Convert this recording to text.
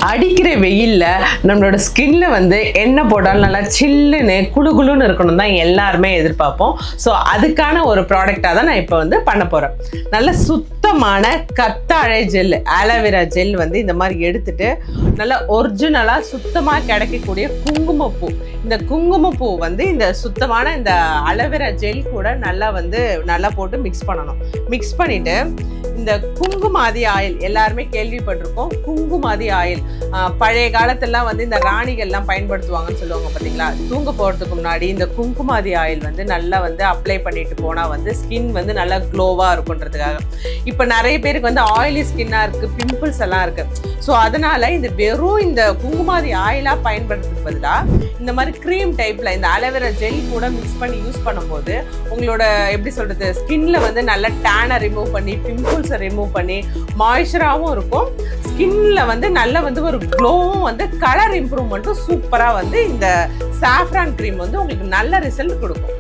அடிக்கிற வெயில்ல நம்மளோட ஸ்கின்ல வந்து எண்ணெய் போட்டாலும் நல்லா சில்லுன்னு குளுகுளுன்னு இருக்கணும் தான் எல்லாருமே எதிர்பார்ப்போம். ஸோ அதுக்கான ஒரு ப்ராடக்டாக தான் நான் இப்போ வந்து பண்ண போகிறேன். நல்ல சுத்தமான கத்தாழை ஜெல், ஆலோவேரா ஜெல் வந்து இந்த மாதிரி எடுத்துட்டு நல்லா ஒரிஜினலாக சுத்தமாக கிடைக்கக்கூடிய குங்குமப்பூ, இந்த குங்குமப்பூ வந்து இந்த சுத்தமான இந்த ஆலோவேரா ஜெல் கூட நல்லா போட்டு மிக்ஸ் பண்ணணும். மிக்ஸ் பண்ணிவிட்டு இந்த குங்குமாதி ஆயில் எல்லாருமே கேள்விப்பட்டிருக்கோம். குங்குமாதி ஆயில் பழைய காலத்திலாம் வந்து இந்த ராணிகள்லாம் பயன்படுத்துவாங்கன்னு சொல்லுவாங்க பார்த்தீங்களா. தூங்க போகிறதுக்கு முன்னாடி இந்த குங்குமாதி ஆயில் வந்து நல்லா வந்து அப்ளை பண்ணிட்டு போனால் வந்து ஸ்கின் வந்து நல்லா க்ளோவாக இருக்குன்றதுக்காக. இப்போ நிறைய பேருக்கு வந்து ஆயிலி ஸ்கின்னாக இருக்குது, பிம்பிள்ஸ் எல்லாம் இருக்குது. ஸோ அதனால் இந்த வெறும் இந்த குங்குமாதி ஆயிலாக பயன்படுத்துறதுக்கு பதிலாக இந்த மாதிரி க்ரீம் டைப்பில் இந்த ஆலோவேரா ஜெல் கூட மிக்ஸ் பண்ணி யூஸ் பண்ணும்போது உங்களோட எப்படி சொல்கிறது ஸ்கின்ல வந்து நல்லா டேனை ரிமூவ் பண்ணி பிம்பிள்ஸை ரிமூவ் பண்ணி மாய்ஸ்சராகவும் இருக்கும். ஸ்கின்ல வந்து நல்ல வந்து ஒரு க்ளோவும் வந்து கலர் இம்ப்ரூவ்மெண்ட்டும் சூப்பராக வந்து இந்த சாஃப்ரான் க்ரீம் வந்து உங்களுக்கு நல்ல ரிசல்ட் கொடுக்கும்.